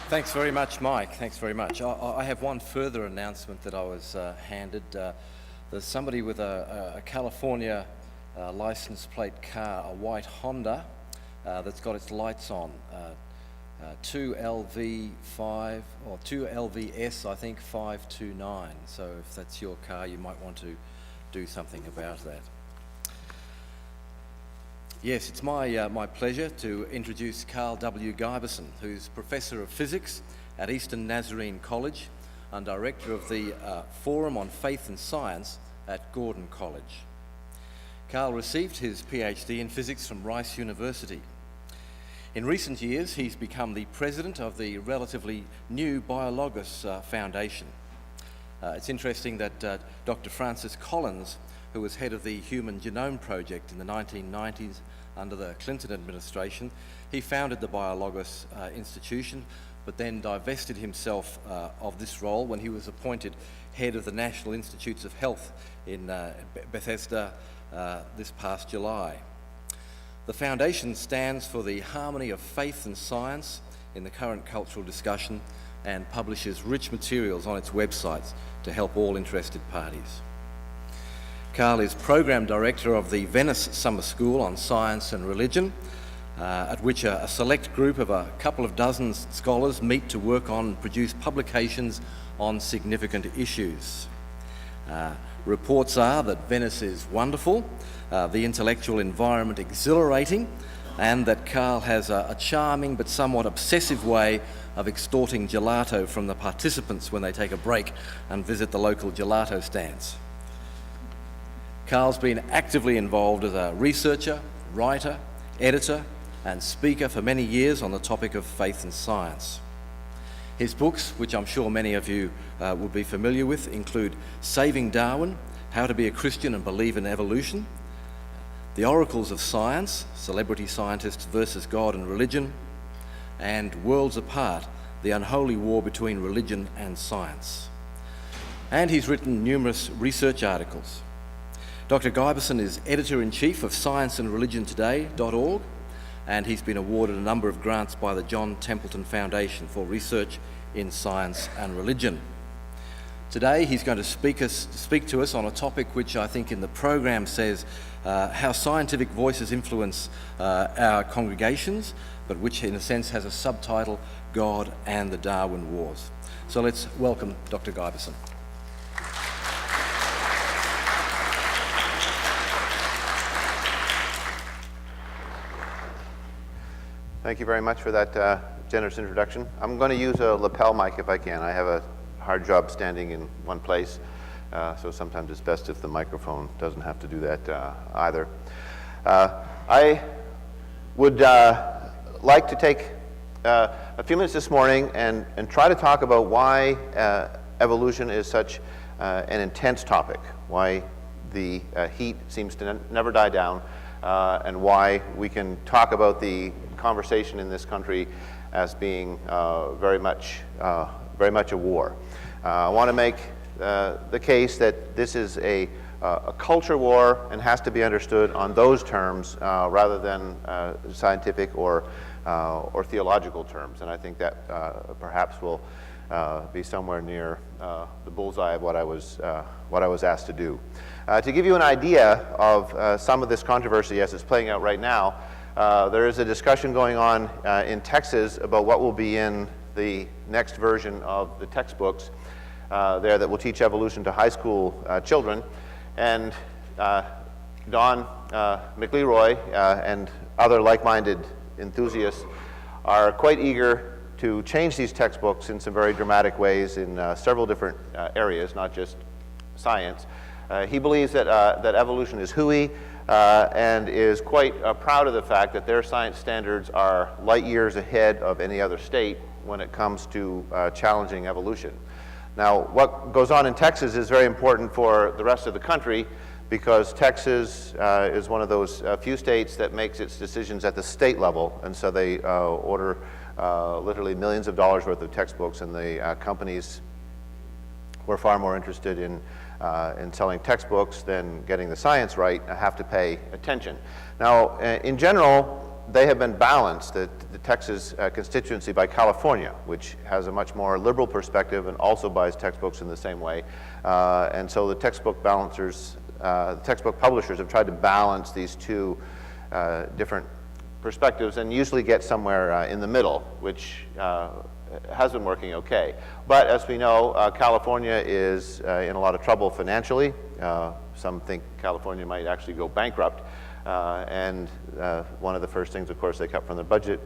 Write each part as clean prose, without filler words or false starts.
Thanks very much, Mike. Thanks very much. I have one further announcement that I was handed. There's somebody with a California license plate car, a white Honda, that's got its lights on. 2LV5 or 2LVS, I think, 529. So if that's your car, you might want to do something about that. Yes, it's my pleasure to introduce Karl W. Giberson, who's Professor of Physics at Eastern Nazarene College and Director of the Forum on Faith and Science at Gordon College. Karl received his PhD in physics from Rice University. In recent years, he's become the president of the relatively new Biologos Foundation. It's interesting that Dr. Francis Collins, who was head of the Human Genome Project in the 1990s under the Clinton administration, he founded the Biologos Institution, but then divested himself of this role when he was appointed head of the National Institutes of Health in Bethesda this past July. The foundation stands for the harmony of faith and science in the current cultural discussion and publishes rich materials on its websites to help all interested parties. Karl is Program Director of the Venice Summer School on Science and Religion, at which a select group of a couple of dozen scholars meet to work on and produce publications on significant issues. Reports are that Venice is wonderful, the intellectual environment exhilarating, and that Karl has a charming but somewhat obsessive way of extorting gelato from the participants when they take a break and visit the local gelato stands. Karl's been actively involved as a researcher, writer, editor, and speaker for many years on the topic of faith and science. His books, which I'm sure many of you will be familiar with, include Saving Darwin, How to be a Christian and Believe in Evolution, The Oracles of Science, Celebrity Scientists versus God and Religion, and Worlds Apart, The Unholy War Between Religion and Science. And he's written numerous research articles. Dr. Giberson is Editor-in-Chief of scienceandreligiontoday.org, and he's been awarded a number of grants by the John Templeton Foundation for research in science and religion. Today he's going to speak to us on a topic which I think in the program says how scientific voices influence our congregations, but which in a sense has a subtitle, God and the Darwin Wars. So let's welcome Dr. Giberson. Thank you very much for that generous introduction. I'm going to use a lapel mic if I can. I have a hard job standing in one place, so sometimes it's best if the microphone doesn't have to do that either. I would like to take a few minutes this morning and try to talk about why evolution is such an intense topic, why the heat seems to never die down, and why we can talk about the conversation in this country as being very much a war. I want to make the case that this is a culture war and has to be understood on those terms rather than scientific or theological terms. And I think that perhaps will be somewhere near the bullseye of what I was asked to do. To give you an idea of some of this controversy as it's playing out right now, there is a discussion going on in Texas about what will be in the next version of the textbooks there that will teach evolution to high school children. And Don McLeroy and other like-minded enthusiasts are quite eager to change these textbooks in some very dramatic ways in several different areas, not just science. He believes that evolution is hooey, and is quite proud of the fact that their science standards are light years ahead of any other state when it comes to challenging evolution. Now, what goes on in Texas is very important for the rest of the country because Texas is one of those few states that makes its decisions at the state level, and so they order literally millions of dollars worth of textbooks, and the companies were far more interested in selling textbooks than getting the science right, have to pay attention. Now, in general, they have been balanced, the Texas constituency, by California, which has a much more liberal perspective and also buys textbooks in the same way. And so the textbook publishers have tried to balance these two different perspectives and usually get somewhere in the middle, which has been working okay. But as we know, California is in a lot of trouble financially. Some think California might actually go bankrupt. And one of the first things, of course, they cut from their budget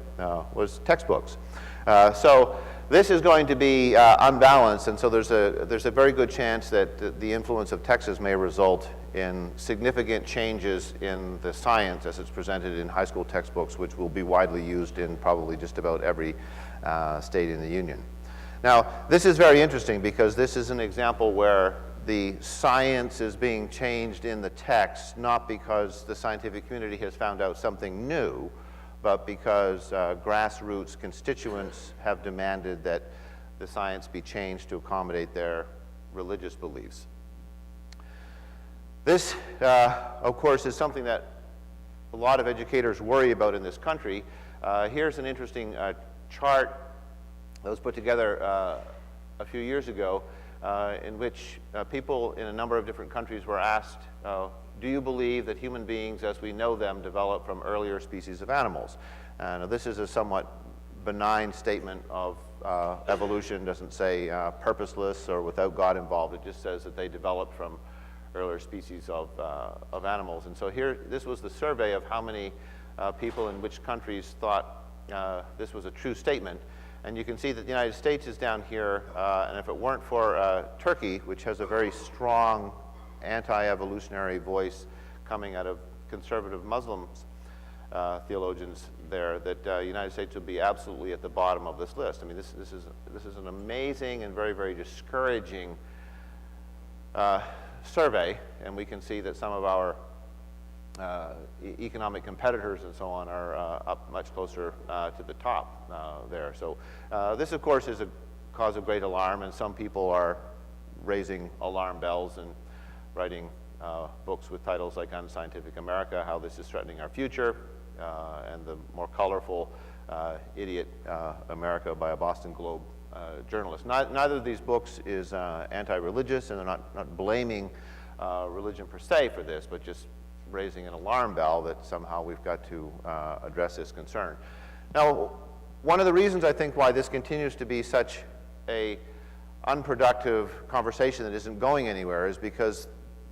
was textbooks. So this is going to be unbalanced, and so there's a very good chance that the influence of Texas may result in significant changes in the science as it's presented in high school textbooks, which will be widely used in probably just about every state in the Union. Now, this is very interesting because this is an example where the science is being changed in the text, not because the scientific community has found out something new, but because grassroots constituents have demanded that the science be changed to accommodate their religious beliefs. This, of course, is something that a lot of educators worry about in this country. Here's an interesting chart that was put together a few years ago in which people in a number of different countries were asked, do you believe that human beings as we know them developed from earlier species of animals? And this is a somewhat benign statement of evolution. It doesn't say purposeless or without God involved. It just says that they developed from earlier species of animals. And so here, this was the survey of how many people in which countries thought this was a true statement. And you can see that the United States is down here, and if it weren't for Turkey, which has a very strong anti-evolutionary voice coming out of conservative Muslims, theologians there, that the United States would be absolutely at the bottom of this list. I mean, this is an amazing and very, very discouraging survey, and we can see that some of our economic competitors and so on are up much closer to the top there. So this, of course, is a cause of great alarm, and some people are raising alarm bells and writing books with titles like Unscientific America, How This is Threatening Our Future, and the more colorful Idiot America by a Boston Globe journalist. Neither of these books is anti-religious, and they're not blaming religion per se for this, but just raising an alarm bell that somehow we've got to address this concern. Now, one of the reasons I think why this continues to be such a unproductive conversation that isn't going anywhere is because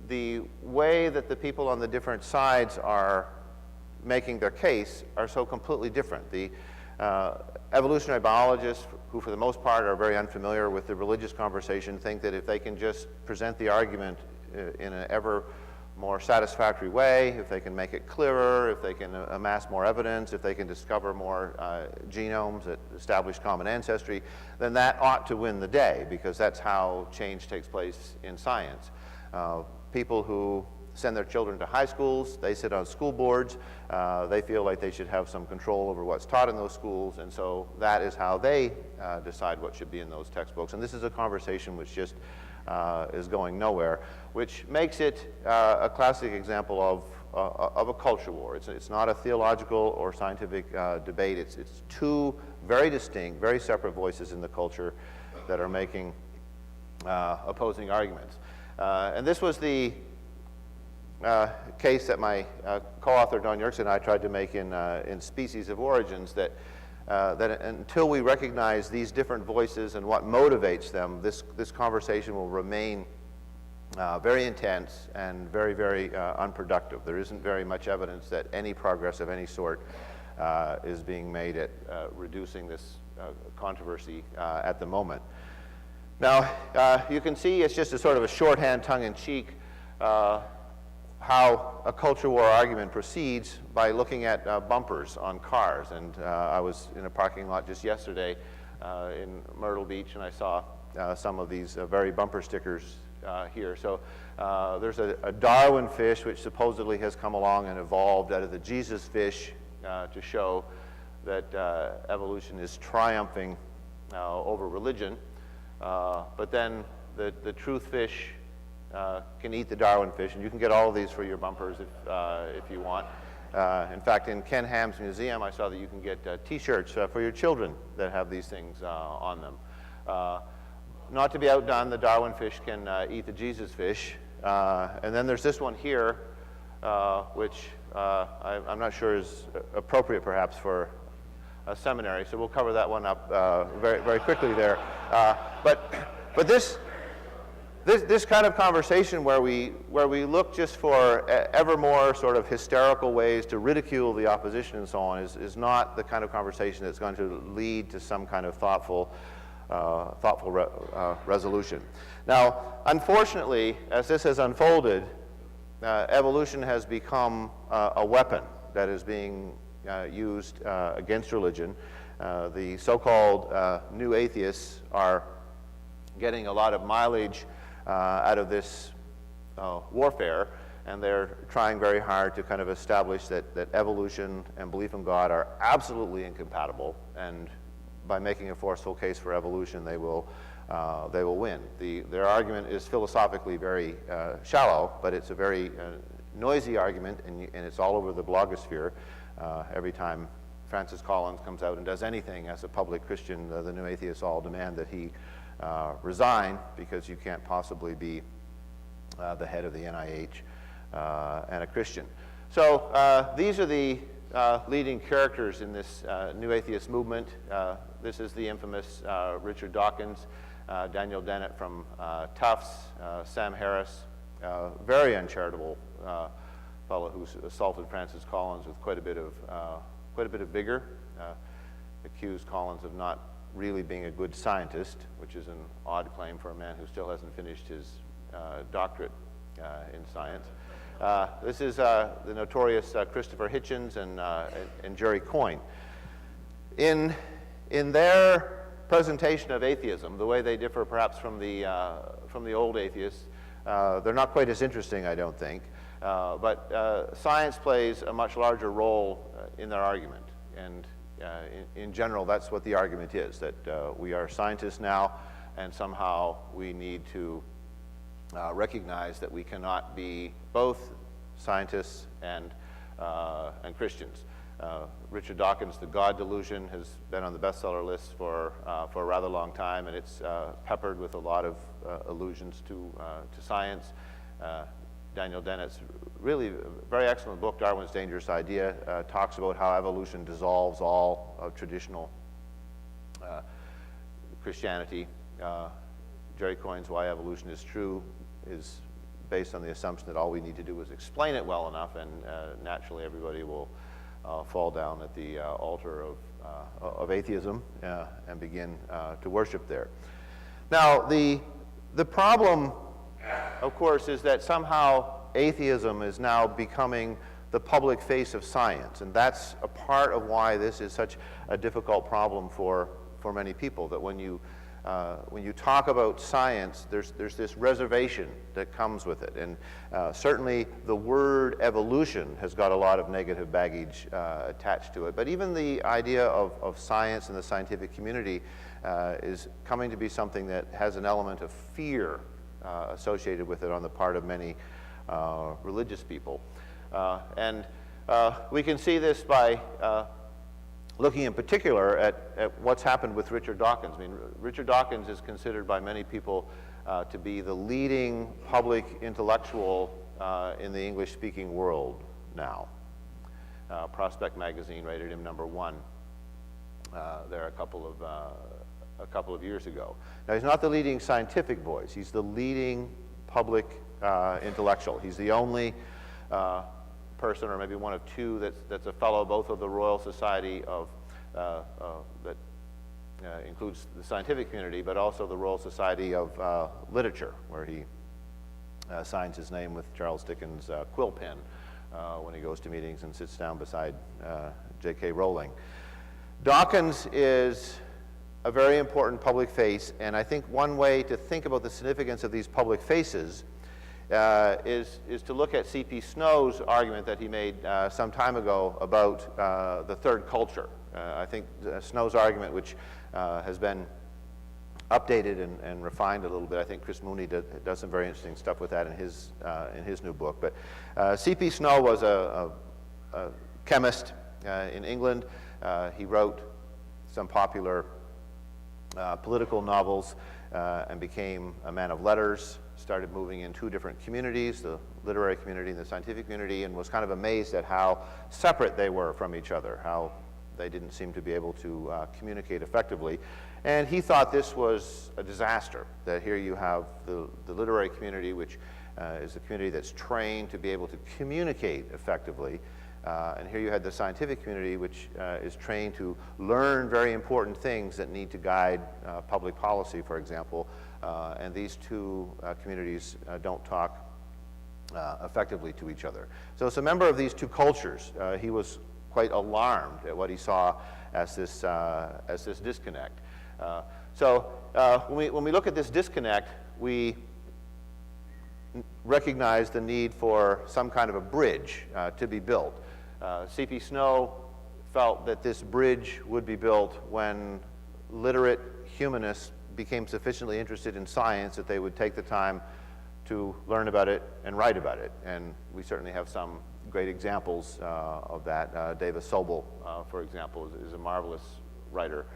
the way that the people on the different sides are making their case are so completely different. The evolutionary biologists, who for the most part are very unfamiliar with the religious conversation, think that if they can just present the argument in an ever more satisfactory way, if they can make it clearer, if they can amass more evidence, if they can discover more genomes that establish common ancestry, then that ought to win the day, because that's how change takes place in science. People who send their children to high schools, they sit on school boards, they feel like they should have some control over what's taught in those schools, and so that is how they decide what should be in those textbooks. And this is a conversation which just is going nowhere, which makes it a classic example of a culture war. It's not a theological or scientific debate. It's two very distinct, very separate voices in the culture that are making opposing arguments. And this was the case that my co-author Don Yerkes and I tried to make in Species of Origins, that until we recognize these different voices and what motivates them, this conversation will remain very intense and very, very unproductive. There isn't very much evidence that any progress of any sort is being made at reducing this controversy at the moment. Now, you can see it's just a sort of a shorthand, tongue-in-cheek how a culture war argument proceeds by looking at bumpers on cars. And I was in a parking lot just yesterday in Myrtle Beach, and I saw some of these very bumper stickers here. So there's a Darwin fish which supposedly has come along and evolved out of the Jesus fish to show that evolution is triumphing over religion. But then the truth fish can eat the Darwin fish, and you can get all of these for your bumpers if you want. In fact, in Ken Ham's museum, I saw that you can get T-shirts for your children that have these things on them. Not to be outdone, the Darwin fish can eat the Jesus fish. And then there's this one here, which I'm not sure is appropriate perhaps for a seminary, so we'll cover that one up very, very quickly there. But this kind of conversation where we look just for ever more sort of hysterical ways to ridicule the opposition and so on is not the kind of conversation that's going to lead to some kind of thoughtful resolution. Now, unfortunately, as this has unfolded, evolution has become a weapon that is being used against religion. The so-called new atheists are getting a lot of mileage out of this warfare, and they're trying very hard to kind of establish that evolution and belief in God are absolutely incompatible, and by making a forceful case for evolution, they will win. Their argument is philosophically very shallow, but it's a very noisy argument, and it's all over the blogosphere. Every time Francis Collins comes out and does anything as a public Christian, the new atheists all demand that he resign, because you can't possibly be the head of the NIH and a Christian. So these are the leading characters in this new atheist movement. This is the infamous Richard Dawkins, Daniel Dennett from Tufts, Sam Harris, very uncharitable fellow who assaulted Francis Collins with quite a bit of vigor, accused Collins of not really being a good scientist, which is an odd claim for a man who still hasn't finished his doctorate in science. This is the notorious Christopher Hitchens and Jerry Coyne. In their presentation of atheism, the way they differ perhaps from the old atheists, they're not quite as interesting, I don't think. But science plays a much larger role in their argument. And in general, that's what the argument is, that we are scientists now, and somehow we need to recognize that we cannot be both scientists and Christians. Richard Dawkins' The God Delusion has been on the bestseller list for a rather long time, and it's peppered with a lot of allusions to science. Daniel Dennett's really very excellent book, Darwin's Dangerous Idea, talks about how evolution dissolves all of traditional Christianity. Jerry Coyne's Why Evolution is True is based on the assumption that all we need to do is explain it well enough, and naturally everybody will fall down at the altar of atheism and begin to worship there. Now, the problem, of course, is that somehow atheism is now becoming the public face of science, and that's a part of why this is such a difficult problem for many people, that when you talk about science, there's this reservation that comes with it. And certainly the word evolution has got a lot of negative baggage attached to it. But even the idea of science and the scientific community is coming to be something that has an element of fear associated with it on the part of many religious people. And we can see this by looking in particular at what's happened with Richard Dawkins. I mean, Richard Dawkins is considered by many people to be the leading public intellectual in the English-speaking world now. Prospect magazine rated him #1 there a couple of years ago. Now, he's not the leading scientific voice. He's the leading public intellectual. He's the only person, or maybe one of two, that's a fellow both of the Royal Society of that includes the scientific community, but also the Royal Society of Literature, where he signs his name with Charles Dickens' quill pen when he goes to meetings and sits down beside J.K. Rowling. Dawkins is a very important public face, and I think one way to think about the significance of these public faces is to look at C.P. Snow's argument that he made some time ago about the third culture. I think Snow's argument, which has been updated and refined a little bit. I think Chris Mooney does some very interesting stuff with that in his new book. But C.P. Snow was a chemist in England. He wrote some popular political novels and became a man of letters, started moving in two different communities, the literary community and the scientific community, and was kind of amazed at how separate they were from each other, how they didn't seem to be able to communicate effectively. And he thought this was a disaster, that here you have the literary community, which is a community that's trained to be able to communicate effectively, and here you had the scientific community, which is trained to learn very important things that need to guide public policy, for example, and these two communities don't talk effectively to each other. So as a member of these two cultures, he was quite alarmed at what he saw as this disconnect. When we look at this disconnect, we recognize the need for some kind of a bridge to be built. C.P. Snow felt that this bridge would be built when literate humanists became sufficiently interested in science that they would take the time to learn about it and write about it. And we certainly have some great examples of that. Davis Sobel, for example, is a marvelous writer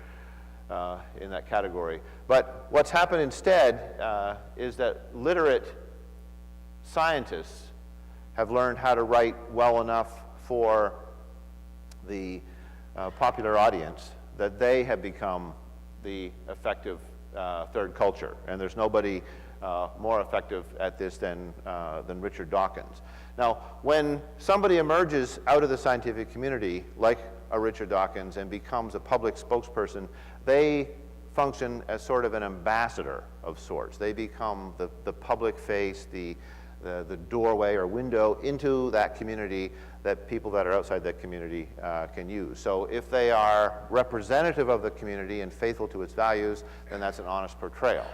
in that category. But what's happened instead is that literate scientists have learned how to write well enough for the popular audience that they have become the effective third culture. And there's nobody more effective at this than Richard Dawkins. Now, when somebody emerges out of the scientific community, like a Richard Dawkins, and becomes a public spokesperson, they function as sort of an ambassador of sorts. They become the public face, the doorway or window into that community that people that are outside that community can use. So if they are representative of the community and faithful to its values, then that's an honest portrayal.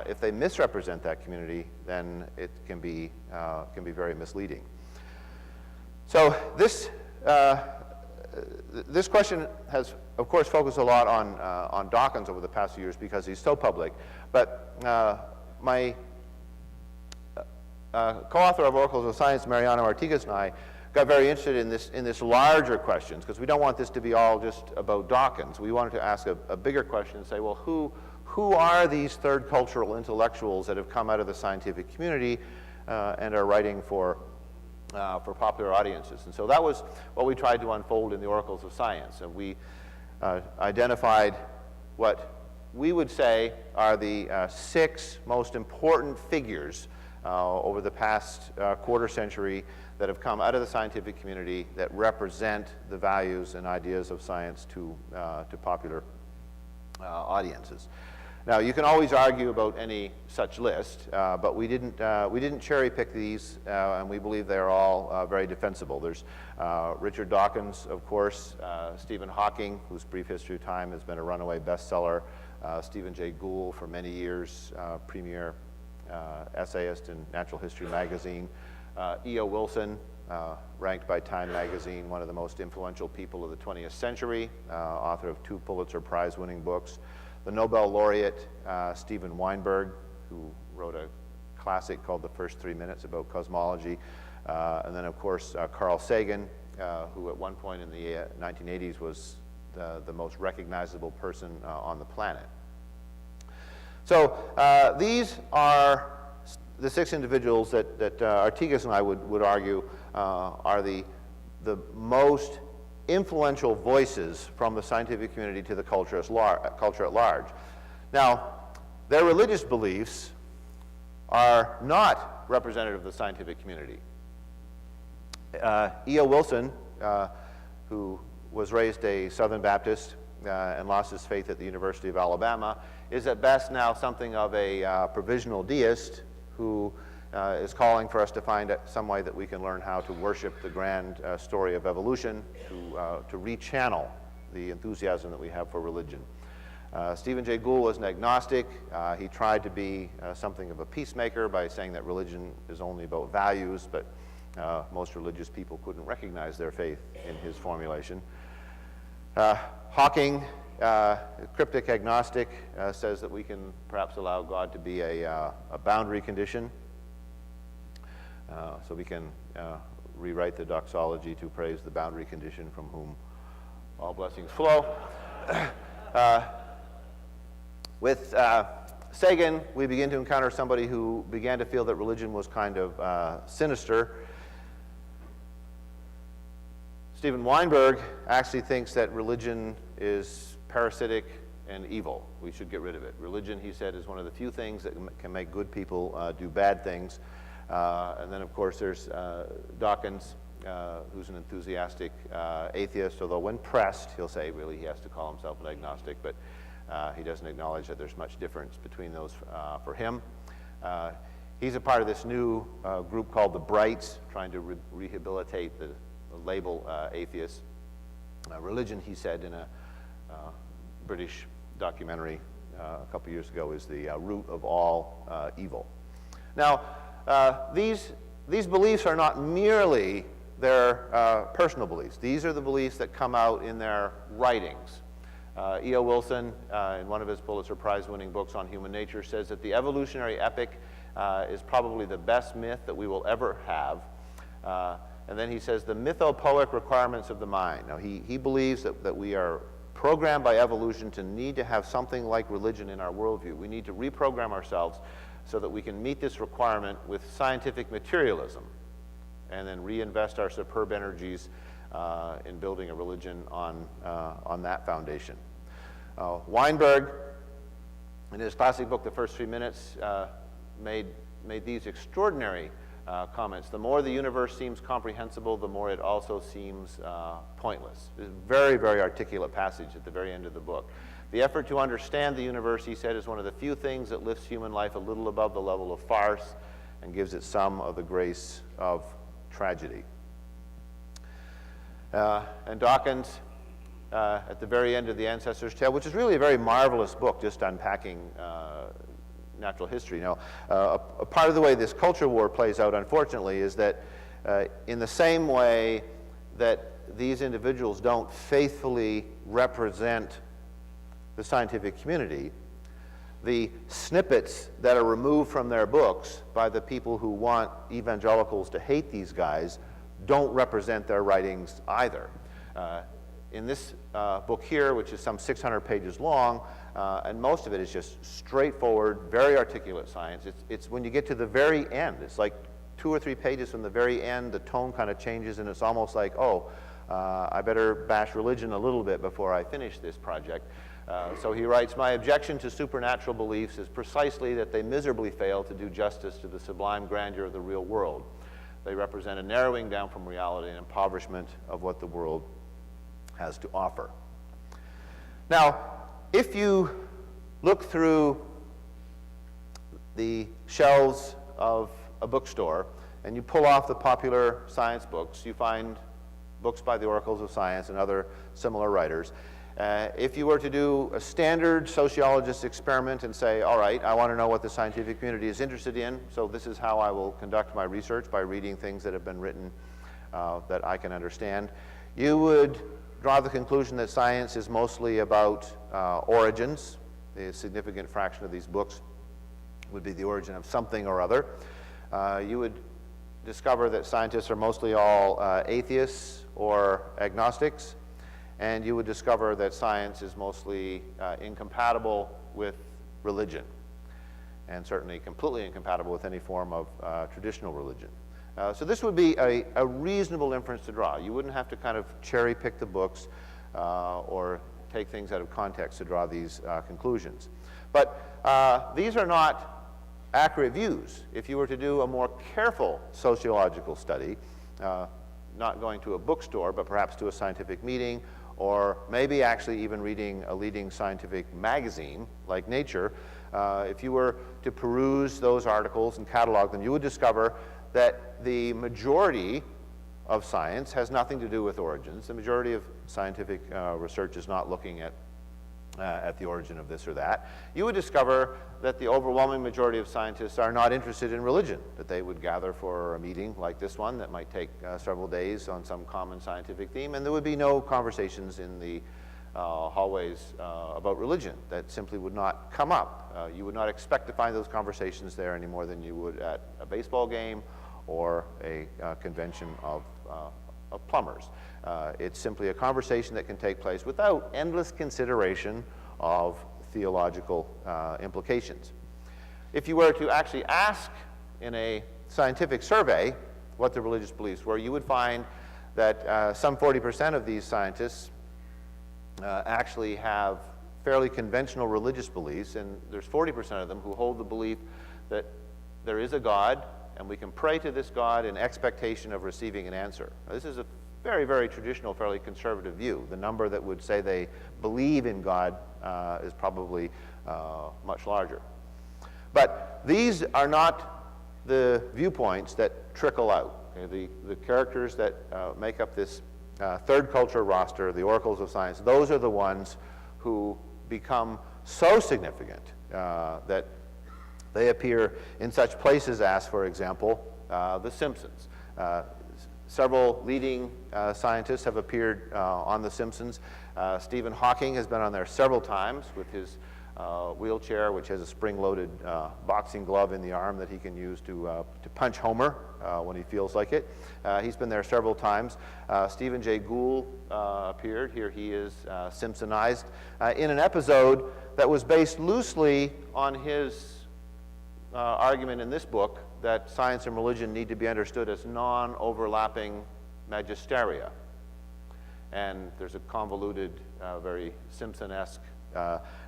If they misrepresent that community, then it can be very misleading. So this question has, of course, focused a lot on Dawkins over the past few years because he's so public. But my co-author of Oracles of Science, Mariano Artigas, and I got very interested in this larger questions, because we don't want this to be all just about Dawkins. We wanted to ask a bigger question and say, well, who are these third cultural intellectuals that have come out of the scientific community and are writing for popular audiences? And so that was what we tried to unfold in the Oracles of Science. And we identified what we would say are the 6 most important figures over the past quarter century that have come out of the scientific community that represent the values and ideas of science to popular audiences. Now, you can always argue about any such list, but we didn't cherry pick these, and we believe they're all very defensible. There's Richard Dawkins, of course, Stephen Hawking, whose Brief History of Time has been a runaway bestseller, Stephen Jay Gould, for many years, premier essayist in Natural History magazine, E.O. Wilson, ranked by Time magazine one of the most influential people of the 20th century, author of 2 Pulitzer Prize-winning books. The Nobel laureate, Steven Weinberg, who wrote a classic called The First 3 Minutes about cosmology. And then, of course, Carl Sagan, who at one point in the 1980s was the most recognizable person on the planet. So these are the 6 individuals that Artigas and I would argue are the most influential voices from the scientific community to the culture at large. Now, their religious beliefs are not representative of the scientific community. E.O. Wilson, who was raised a Southern Baptist and lost his faith at the University of Alabama, is at best now something of a provisional deist who is calling for us to find some way that we can learn how to worship the grand story of evolution, to rechannel the enthusiasm that we have for religion. Stephen Jay Gould was an agnostic. He tried to be something of a peacemaker by saying that religion is only about values, but most religious people couldn't recognize their faith in his formulation. Hawking, cryptic agnostic, says that we can perhaps allow God to be a boundary condition. So we can rewrite the doxology to praise the boundary condition from whom all blessings flow. With Sagan, we begin to encounter somebody who began to feel that religion was kind of sinister. Stephen Weinberg actually thinks that religion is parasitic and evil. We should get rid of it. Religion, he said, is one of the few things that can make good people do bad things. And then, of course, there's Dawkins, who's an enthusiastic atheist, although when pressed, he'll say, really, he has to call himself an agnostic, but he doesn't acknowledge that there's much difference between those for him. He's a part of this new group called the Brights, trying to rehabilitate the label atheist. Religion, he said in a British documentary a couple years ago, is the root of all evil. Now, these beliefs are not merely their personal beliefs. These are the beliefs that come out in their writings. E.O. Wilson, in one of his Pulitzer Prize-winning books on human nature, says that the evolutionary epic is probably the best myth that we will ever have. And then he says the mythopoeic requirements of the mind. Now, he believes that we are programmed by evolution to need to have something like religion in our worldview. We need to reprogram ourselves so that we can meet this requirement with scientific materialism and then reinvest our superb energies in building a religion on that foundation. Weinberg, in his classic book, The First 3 Minutes, made these extraordinary comments. The more the universe seems comprehensible, the more it also seems pointless. It's a very, very articulate passage at the very end of the book. The effort to understand the universe, he said, is one of the few things that lifts human life a little above the level of farce and gives it some of the grace of tragedy. And Dawkins, at the very end of The Ancestor's Tale, which is really a very marvelous book, just unpacking natural history. Now, a part of the way this culture war plays out, unfortunately, is that in the same way that these individuals don't faithfully represent the scientific community, the snippets that are removed from their books by the people who want evangelicals to hate these guys don't represent their writings either. In this book here, which is some 600 pages long, and most of it is just straightforward, very articulate science. It's when you get to the very end, it's like 2 or 3 pages from the very end, the tone kind of changes, and it's almost like, oh, I better bash religion a little bit before I finish this project. So he writes, my objection to supernatural beliefs is precisely that they miserably fail to do justice to the sublime grandeur of the real world. They represent a narrowing down from reality and impoverishment of what the world has to offer. Now, if you look through the shelves of a bookstore and you pull off the popular science books, you find books by the oracles of science and other similar writers. If you were to do a standard sociologist experiment and say, all right, I want to know what the scientific community is interested in, so this is how I will conduct my research, by reading things that have been written that I can understand, you would draw the conclusion that science is mostly about origins. A significant fraction of these books would be the origin of something or other. You would discover that scientists are mostly all atheists or agnostics, and you would discover that science is mostly incompatible with religion, and certainly completely incompatible with any form of traditional religion. So this would be a reasonable inference to draw. You wouldn't have to kind of cherry pick the books or take things out of context to draw these conclusions. But these are not accurate views. If you were to do a more careful sociological study, not going to a bookstore, but perhaps to a scientific meeting, or maybe actually even reading a leading scientific magazine like Nature, if you were to peruse those articles and catalog them, you would discover that the majority of science has nothing to do with origins. The majority of scientific research is not looking at the origin of this or that. You would discover that the overwhelming majority of scientists are not interested in religion, that they would gather for a meeting like this one that might take several days on some common scientific theme, and there would be no conversations in the hallways about religion. That simply would not come up. You would not expect to find those conversations there any more than you would at a baseball game or a convention of plumbers. It's simply a conversation that can take place without endless consideration of theological implications. If you were to actually ask in a scientific survey what the religious beliefs were, you would find that some 40% of these scientists actually have fairly conventional religious beliefs, and there's 40% of them who hold the belief that there is a God and we can pray to this God in expectation of receiving an answer. Now, this is a very, very traditional, fairly conservative view. The number that would say they believe in God is probably much larger. But these are not the viewpoints that trickle out. Okay? The characters that make up this third culture roster, the oracles of science, those are the ones who become so significant that they appear in such places as, for example, The Simpsons. Several leading scientists have appeared on The Simpsons. Stephen Hawking has been on there several times with his wheelchair, which has a spring-loaded boxing glove in the arm that he can use to punch Homer when he feels like it. He's been there several times. Stephen Jay Gould appeared. Here he is Simpsonized in an episode that was based loosely on his argument in this book that science and religion need to be understood as non-overlapping magisteria. And there's a convoluted, very Simpson-esque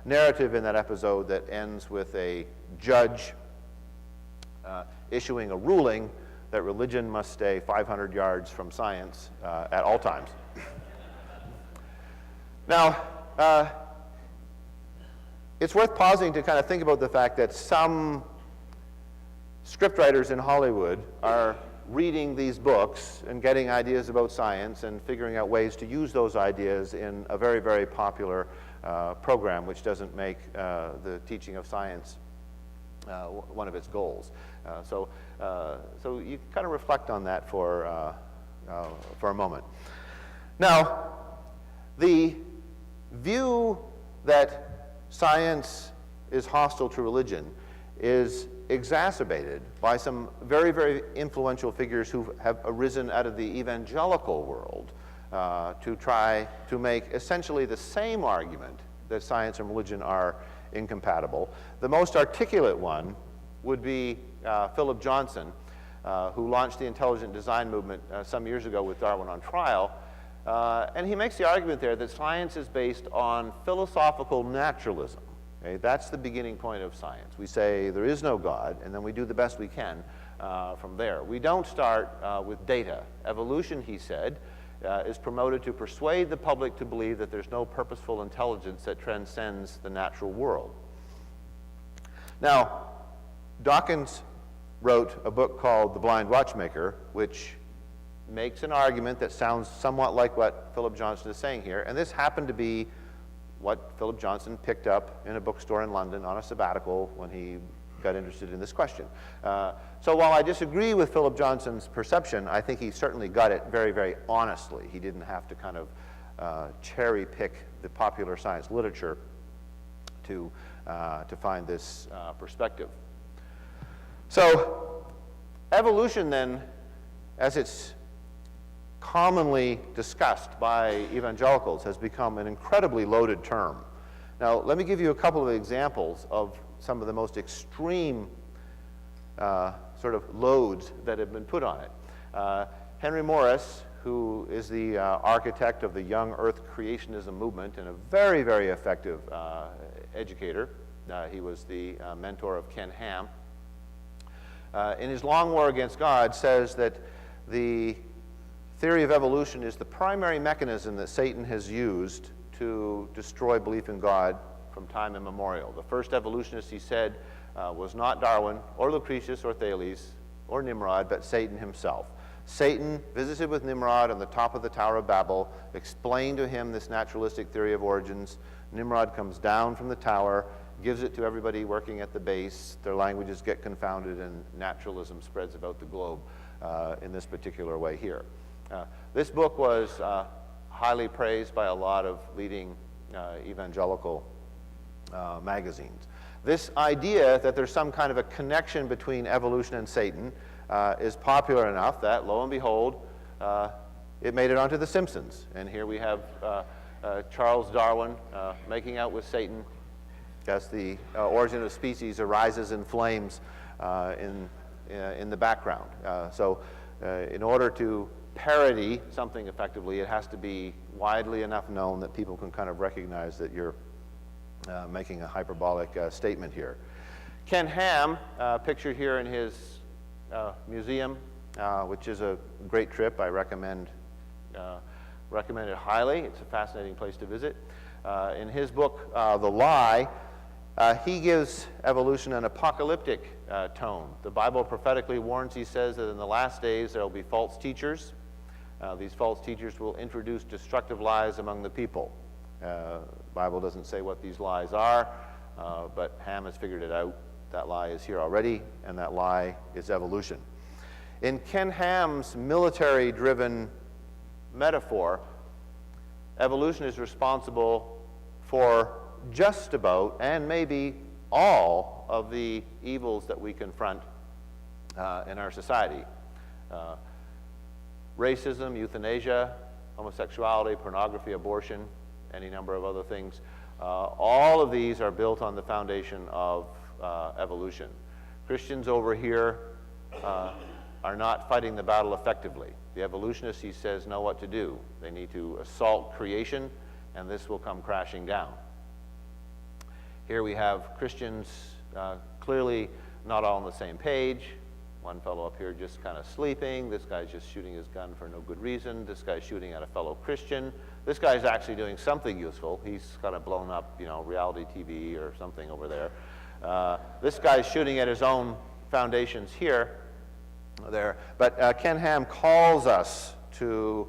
narrative in that episode that ends with a judge issuing a ruling that religion must stay 500 yards from science at all times. Now, it's worth pausing to kind of think about the fact that some scriptwriters in Hollywood are reading these books and getting ideas about science and figuring out ways to use those ideas in a very, very popular program, which doesn't make the teaching of science one of its goals. So you kind of reflect on that for a moment. Now, the view that science is hostile to religion is exacerbated by some very, very influential figures who have arisen out of the evangelical world to try to make essentially the same argument that science and religion are incompatible. The most articulate one would be Philip Johnson, who launched the intelligent design movement some years ago with Darwin on Trial. And he makes the argument there that science is based on philosophical naturalism. Okay? That's the beginning point of science. We say there is no God, and then we do the best we can from there. We don't start with data. Evolution, he said, is promoted to persuade the public to believe that there's no purposeful intelligence that transcends the natural world. Now, Dawkins wrote a book called The Blind Watchmaker, which makes an argument that sounds somewhat like what Philip Johnson is saying here, and this happened to be what Philip Johnson picked up in a bookstore in London on a sabbatical when he got interested in this question. So while I disagree with Philip Johnson's perception, I think he certainly got it very, very honestly. He didn't have to kind of cherry pick the popular science literature to find this perspective. So evolution then, as it's commonly discussed by evangelicals, has become an incredibly loaded term. Now, let me give you a couple of examples of some of the most extreme sort of loads that have been put on it. Henry Morris, who is the architect of the young earth creationism movement and a very, very effective educator. He was the mentor of Ken Ham. In his Long War Against God, says that the theory of evolution is the primary mechanism that Satan has used to destroy belief in God from time immemorial. The first evolutionist, he said, was not Darwin or Lucretius or Thales or Nimrod, but Satan himself. Satan visited with Nimrod on the top of the Tower of Babel, explained to him this naturalistic theory of origins. Nimrod comes down from the tower, gives it to everybody working at the base. Their languages get confounded, and naturalism spreads about the globe in this particular way here. This book was highly praised by a lot of leading evangelical magazines. This idea that there's some kind of a connection between evolution and Satan is popular enough that, lo and behold, it made it onto The Simpsons. And here we have Charles Darwin making out with Satan as the origin of species arises in flames in the background. So in order to parody something effectively, it has to be widely enough known that people can kind of recognize that you're making a hyperbolic statement here. Ken Ham, pictured here in his museum, which is a great trip. I recommend it highly. It's a fascinating place to visit. In his book, The Lie, he gives evolution an apocalyptic tone. The Bible prophetically warns, he says, that in the last days there will be false teachers. These false teachers will introduce destructive lies among the people. The Bible doesn't say what these lies are, but Ham has figured it out. That lie is here already, and that lie is evolution. In Ken Ham's military-driven metaphor, evolution is responsible for just about, and maybe all, of the evils that we confront in our society. Racism, euthanasia, homosexuality, pornography, abortion, any number of other things. All of these are built on the foundation of evolution. Christians over here are not fighting the battle effectively. The evolutionists, he says, know what to do. They need to assault creation, and this will come crashing down. Here we have Christians clearly not all on the same page. One fellow up here just kind of sleeping. This guy's just shooting his gun for no good reason. This guy's shooting at a fellow Christian. This guy's actually doing something useful. He's kind of blown up, reality TV or something over there. This guy's shooting at his own foundations here, there. But Ken Ham calls us to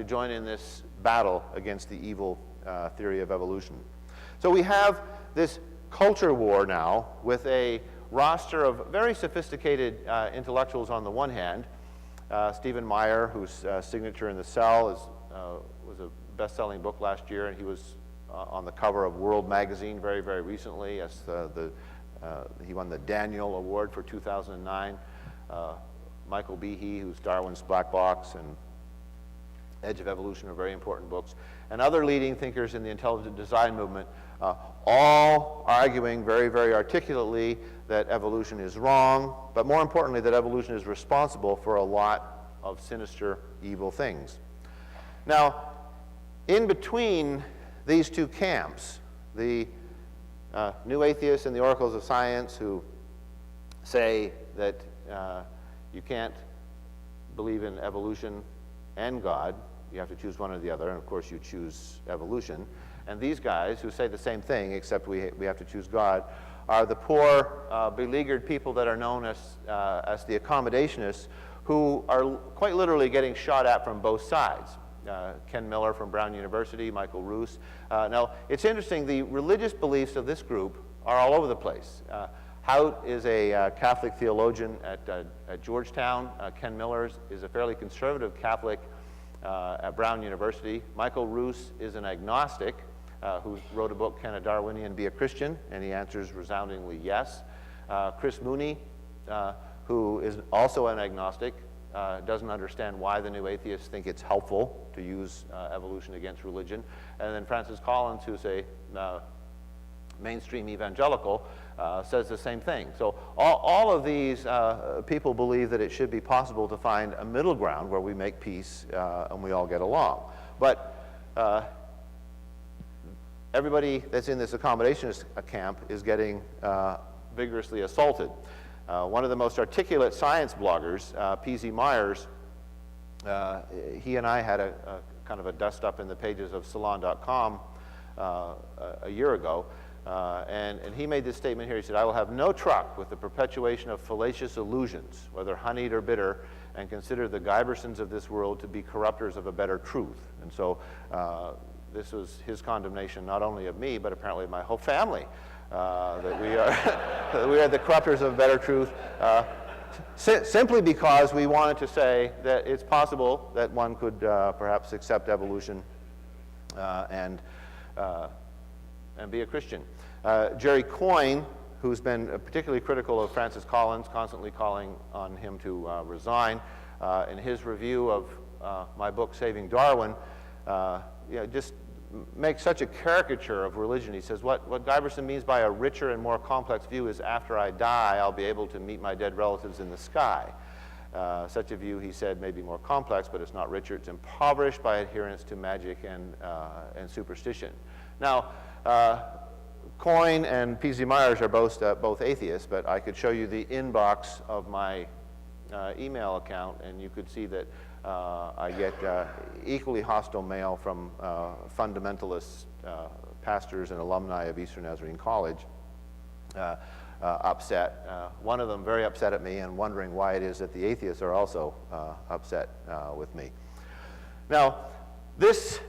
join in this battle against the evil theory of evolution. So we have this culture war now with a roster of very sophisticated intellectuals on the one hand. Stephen Meyer, whose signature in the Cell was a best-selling book last year, and he was on the cover of World Magazine very, very recently as he won the Daniel Award for 2009. Michael Behe, who's Darwin's Black Box and Edge of Evolution, are very important books. And other leading thinkers in the intelligent design movement, all arguing very, very articulately that evolution is wrong, but more importantly, that evolution is responsible for a lot of sinister, evil things. Now, in between these two camps, the new atheists and the oracles of science who say that you can't believe in evolution and God, you have to choose one or the other, and of course you choose evolution. And these guys who say the same thing, except we have to choose God, are the poor, beleaguered people that are known as the accommodationists, who are quite literally getting shot at from both sides. Ken Miller from Brown University, Michael Roos. Now, it's interesting, the religious beliefs of this group are all over the place. Hout is a Catholic theologian at Georgetown. Ken Miller is a fairly conservative Catholic at Brown University. Michael Roos is an agnostic who wrote a book, Can a Darwinian Be a Christian? And he answers resoundingly yes. Chris Mooney, who is also an agnostic, doesn't understand why the new atheists think it's helpful to use evolution against religion. And then Francis Collins, who's a mainstream evangelical, says the same thing. So all of these people believe that it should be possible to find a middle ground where we make peace and we all get along. But everybody that's in this accommodationist camp is getting vigorously assaulted. One of the most articulate science bloggers, P.Z. Myers, he and I had a kind of a dust-up in the pages of Salon.com a year ago, and he made this statement here. He said, "I will have no truck with the perpetuation of fallacious illusions, whether honeyed or bitter, and consider the Gibersons of this world to be corrupters of a better truth." And so this was his condemnation not only of me, but apparently my whole family, that we are the corrupters of a better truth, simply because we wanted to say that it's possible that one could perhaps accept evolution and be a Christian. Jerry Coyne, who's been particularly critical of Francis Collins, constantly calling on him to resign. In his review of my book, Saving Darwin, just makes such a caricature of religion. He says, what Giberson means by a richer and more complex view is after I die, I'll be able to meet my dead relatives in the sky. Such a view, he said, may be more complex, but it's not richer. It's impoverished by adherence to magic and superstition. Now, Coyne and P.Z. Myers are both atheists, but I could show you the inbox of my email account, and you could see that I get equally hostile mail from fundamentalist pastors and alumni of Eastern Nazarene College, upset. One of them very upset at me and wondering why it is that the atheists are also upset with me. Now, this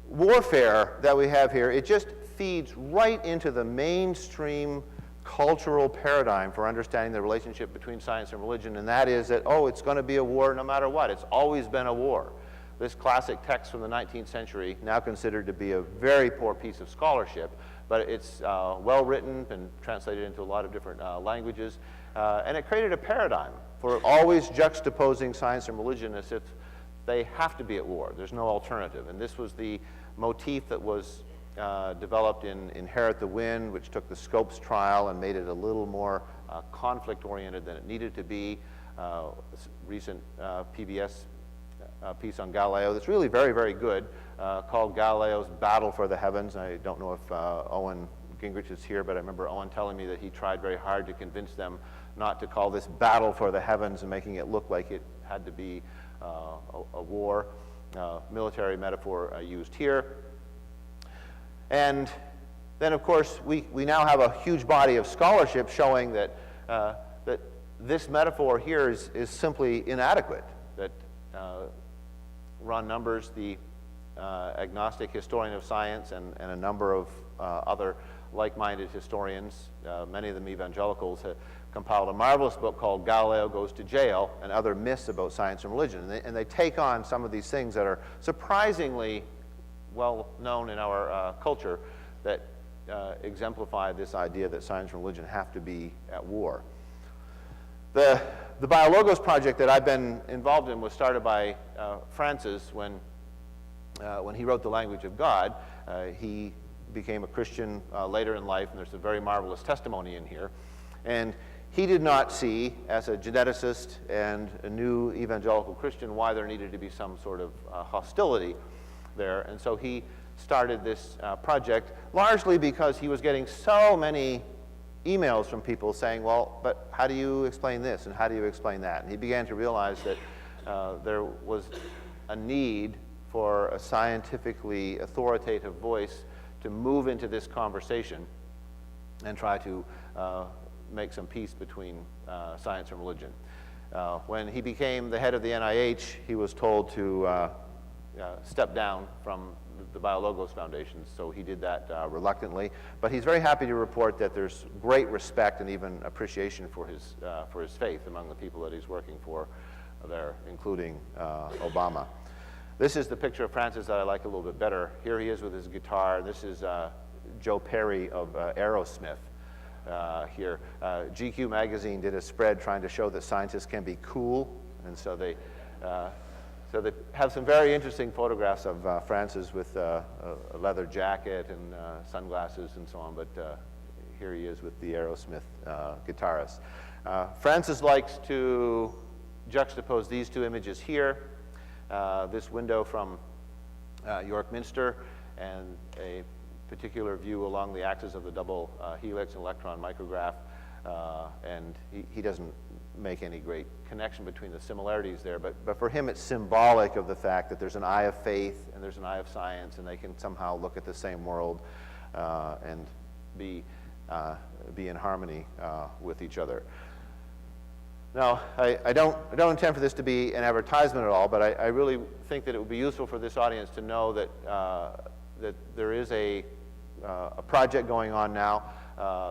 warfare that we have here, it just feeds right into the mainstream cultural paradigm for understanding the relationship between science and religion, and that is that, oh, it's going to be a war no matter what. It's always been a war. This classic text from the 19th century, now considered to be a very poor piece of scholarship, but it's well written and translated into a lot of different languages, and it created a paradigm for always juxtaposing science and religion as if they have to be at war. There's no alternative, and this was the motif that was developed in Inherit the Wind, which took the Scopes trial and made it a little more conflict-oriented than it needed to be. Recent PBS piece on Galileo that's really very, very good, called Galileo's Battle for the Heavens. I don't know if Owen Gingrich is here, but I remember Owen telling me that he tried very hard to convince them not to call this Battle for the Heavens and making it look like it had to be a war. Military metaphor used here. And then, of course, we now have a huge body of scholarship showing that, that this metaphor here is simply inadequate, that Ron Numbers, the agnostic historian of science, and a number of other like-minded historians, many of them evangelicals, have compiled a marvelous book called Galileo Goes to Jail and Other Myths About Science and Religion. And they take on some of these things that are surprisingly well known in our culture that exemplify this idea that science and religion have to be at war. The BioLogos project that I've been involved in was started by Francis when he wrote The Language of God. He became a Christian later in life, and there's a very marvelous testimony in here. And he did not see, as a geneticist and a new evangelical Christian, why there needed to be some sort of hostility there. And so he started this project largely because he was getting so many emails from people saying, well, but how do you explain this and how do you explain that? And he began to realize that there was a need for a scientifically authoritative voice to move into this conversation and try to make some peace between science and religion. When he became the head of the NIH, he was told to step down from the BioLogos Foundation, so he did that reluctantly. But he's very happy to report that there's great respect and even appreciation for his faith among the people that he's working for there, including Obama. This is the picture of Francis that I like a little bit better. Here he is with his guitar. This is Joe Perry of Aerosmith here. GQ magazine did a spread trying to show that scientists can be cool, and so they have some very interesting photographs of Francis with a leather jacket and sunglasses and so on, but here he is with the Aerosmith guitarist. Francis likes to juxtapose these two images here, this window from York Minster and a particular view along the axis of the double helix and electron micrograph, and he doesn't make any great connection between the similarities there, but for him it's symbolic of the fact that there's an eye of faith and there's an eye of science, and they can somehow look at the same world and be in harmony with each other. Now, I don't intend for this to be an advertisement at all, but I really think that it would be useful for this audience to know that that there is a project going on now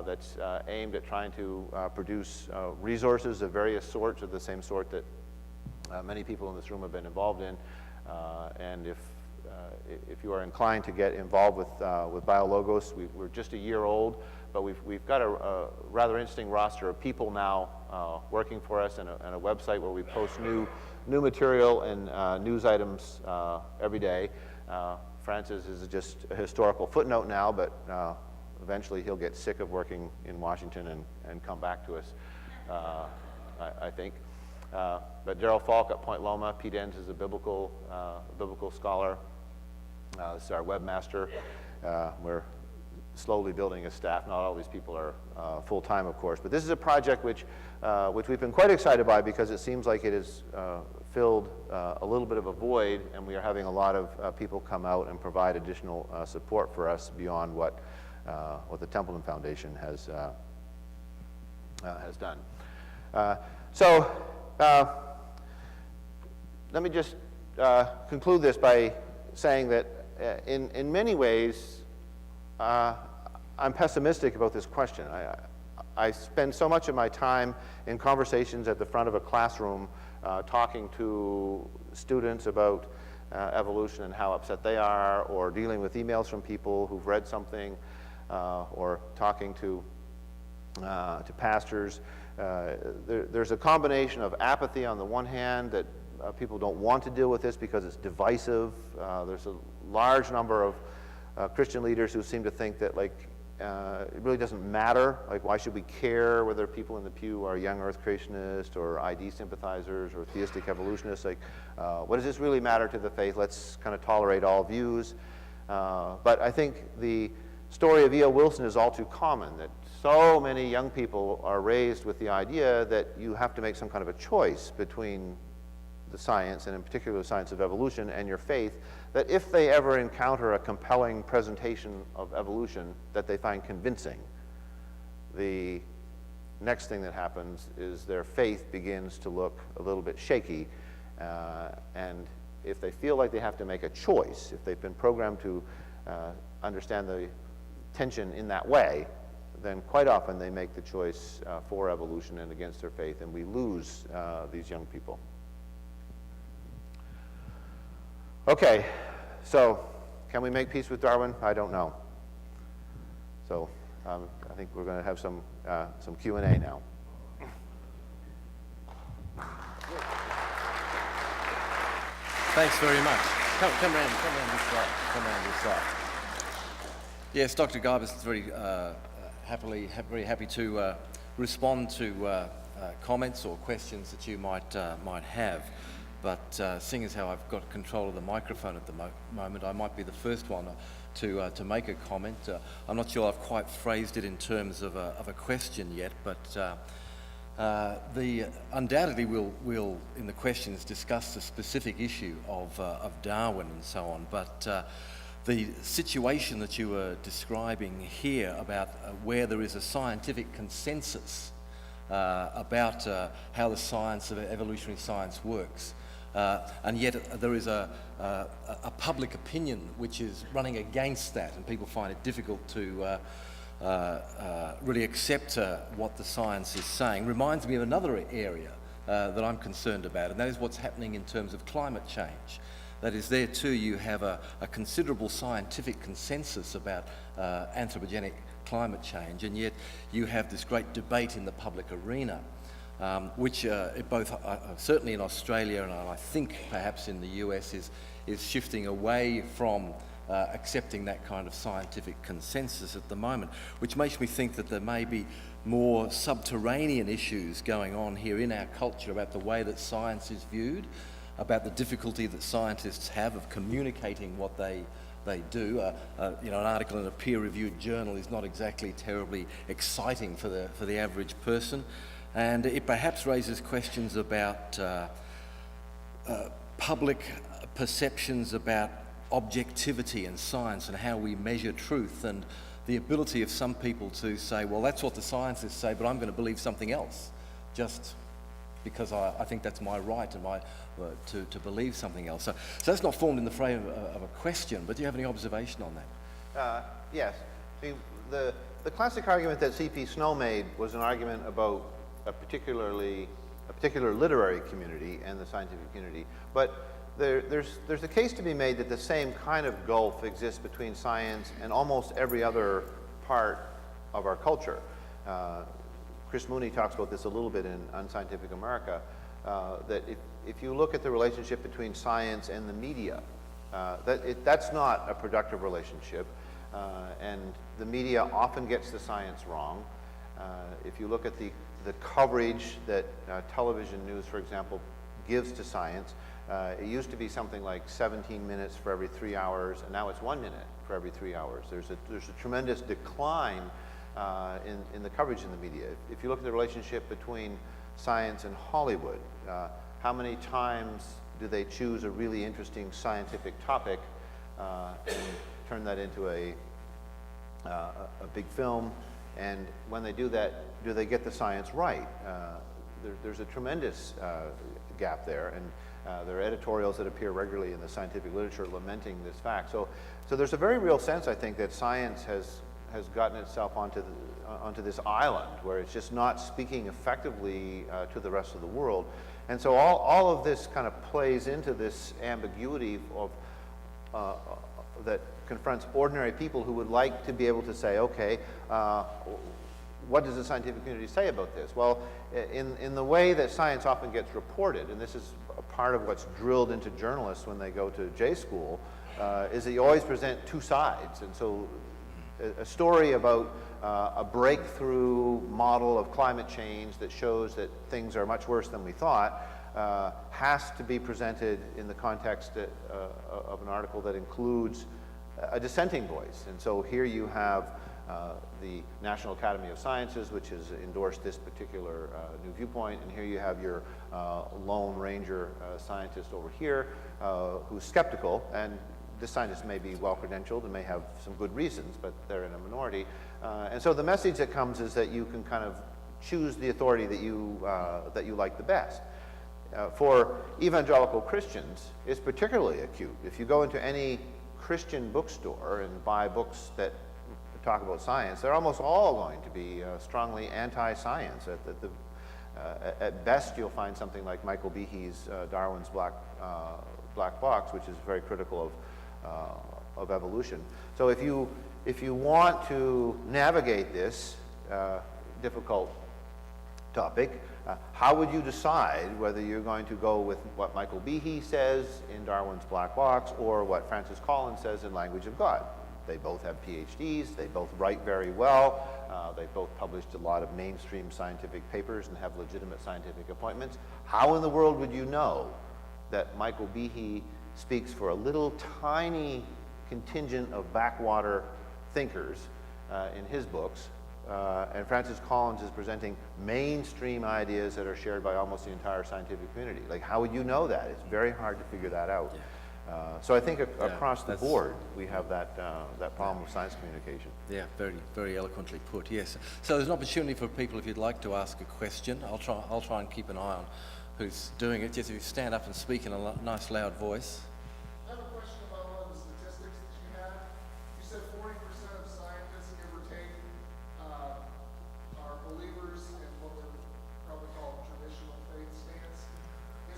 that's aimed at trying to produce resources of various sorts, of the same sort that many people in this room have been involved in. And if if you are inclined to get involved with BioLogos, we're just a year old, but we've got a rather interesting roster of people now working for us, and a website where we post new material and news items every day. Francis is just a historical footnote now, but eventually he'll get sick of working in Washington and come back to us, I think. But Daryl Falk at Point Loma, Pete Enns is a biblical scholar. This is our webmaster. We're slowly building a staff. Not all these people are full-time, of course, but this is a project which we've been quite excited by, because it seems like it has filled a little bit of a void, and we are having a lot of people come out and provide additional support for us beyond what the Templeton Foundation has done. Let me just conclude this by saying that in many ways, I'm pessimistic about this question. I spend so much of my time in conversations at the front of a classroom talking to students about evolution and how upset they are, or dealing with emails from people who've read something, or talking to pastors. There's a combination of apathy on the one hand, that people don't want to deal with this because it's divisive. There's a large number of Christian leaders who seem to think that, like, it really doesn't matter. Like, why should we care whether people in the pew are young earth creationists or ID sympathizers or theistic evolutionists? Like, what does this really matter to the faith? Let's kind of tolerate all views. But I think the story of E.O. Wilson is all too common, that so many young people are raised with the idea that you have to make some kind of a choice between the science, and in particular the science of evolution, and your faith, that if they ever encounter a compelling presentation of evolution that they find convincing, the next thing that happens is their faith begins to look a little bit shaky, and if they feel like they have to make a choice, if they've been programmed to understand the tension in that way, then quite often they make the choice for evolution and against their faith, and we lose these young people. Okay, so can we make peace with Darwin? I don't know. So I think we're going to have some Q&A now. Thanks very much. Come around this side. Yes, Dr. Giberson's very happy to respond to comments or questions that you might have. But seeing as how I've got control of the microphone at the moment, I might be the first one to make a comment. I'm not sure I've quite phrased it in terms of a question yet, but undoubtedly we'll in the questions discuss the specific issue of Darwin and so on. But the situation that you were describing here about where there is a scientific consensus about how the science of evolutionary science works, and yet there is a public opinion which is running against that, and people find it difficult to really accept what the science is saying, reminds me of another area that I'm concerned about, and that is what's happening in terms of climate change. That is, there too you have a considerable scientific consensus about anthropogenic climate change, and yet you have this great debate in the public arena, which both certainly in Australia and I think perhaps in the US is shifting away from accepting that kind of scientific consensus at the moment, which makes me think that there may be more subterranean issues going on here in our culture about the way that science is viewed, about the difficulty that scientists have of communicating what they do. An article in a peer-reviewed journal is not exactly terribly exciting for the average person, and it perhaps raises questions about public perceptions about objectivity and science and how we measure truth, and the ability of some people to say, well, that's what the scientists say, but I'm going to believe something else, just because I think that's my right and to believe something else. So that's not formed in the frame of a question, but do you have any observation on that? Yes. The classic argument that C.P. Snow made was an argument about a particular literary community and the scientific community, but there's a case to be made that the same kind of gulf exists between science and almost every other part of our culture. Chris Mooney talks about this a little bit in Unscientific America, that if you look at the relationship between science and the media, that's not a productive relationship, and the media often gets the science wrong. If you look at the coverage that television news, for example, gives to science, it used to be something like 17 minutes for every 3 hours, and now it's 1 minute for every 3 hours. There's a tremendous decline in the coverage in the media. If you look at the relationship between science and Hollywood, how many times do they choose a really interesting scientific topic and turn that into a big film? And when they do that, do they get the science right? There's a tremendous gap there, and there are editorials that appear regularly in the scientific literature lamenting this fact. So there's a very real sense, I think, that science has gotten itself onto this island where it's just not speaking effectively to the rest of the world. And so all of this kind of plays into this ambiguity of that confronts ordinary people who would like to be able to say, okay, what does the scientific community say about this? Well, in the way that science often gets reported, and this is a part of what's drilled into journalists when they go to J school, is that you always present two sides. And so a story about a breakthrough model of climate change that shows that things are much worse than we thought has to be presented in the context of an article that includes a dissenting voice. And so here you have the National Academy of Sciences, which has endorsed this particular new viewpoint, and here you have your Lone Ranger scientist over here who's skeptical, and this scientist may be well-credentialed and may have some good reasons, but they're in a minority. And so the message that comes is that you can kind of choose the authority that you like the best. For evangelical Christians, it's particularly acute. If you go into any Christian bookstore and buy books that talk about science, they're almost all going to be strongly anti-science. At best, you'll find something like Michael Behe's Darwin's Black Box, which is very critical of evolution. So if you want to navigate this difficult topic, how would you decide whether you're going to go with what Michael Behe says in Darwin's Black Box or what Francis Collins says in Language of God? They both have PhDs, they both write very well, they both published a lot of mainstream scientific papers and have legitimate scientific appointments. How in the world would you know that Michael Behe speaks for a little tiny contingent of backwater thinkers in his books, and Francis Collins is presenting mainstream ideas that are shared by almost the entire scientific community? Like, how would you know that? It's very hard to figure that out. Yeah. So I think across the board, we have that problem with science communication. Yeah, very, very eloquently put, yes. So there's an opportunity for people, if you'd like to ask a question. I'll try and keep an eye on who's doing it. Just if you stand up and speak in a nice, loud voice. I have a question about one of the statistics that you had. You said 40% of scientists, give or take, are believers in what we probably call traditional faith stance.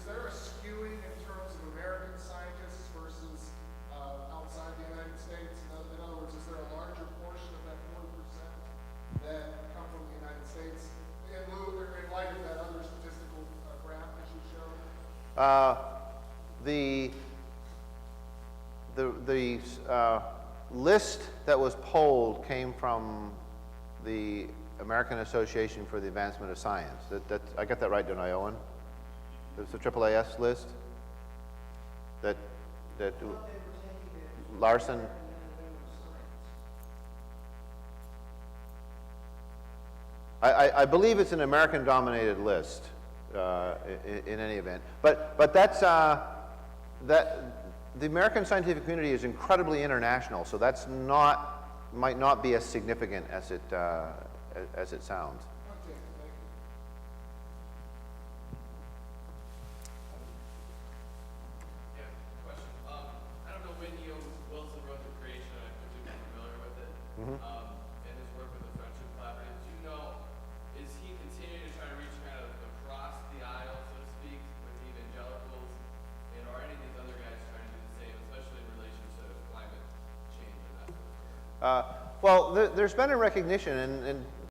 Is there a skewing in terms of American scientists versus outside the United States? In other words, is there a larger portion of that 40% that come from the United States in light of that other statistical graph that you showed? The list that was polled came from the American Association for the Advancement of Science. I got that right, don't I, Owen? There's the AAAS list that Larson. I believe it's an American-dominated list in any event, but that's the American scientific community is incredibly international, so that's might not be as significant as it sounds. Okay, thank you. Yeah, question. I don't know when Wilson wrote The Creation. I'm particularly familiar with it. And his work with the Friendship Collaborative. Do you know, is he continuing to try to reach kind of across the aisle, so to speak, with evangelicals, and or any of these other Well, there's been a recognition, and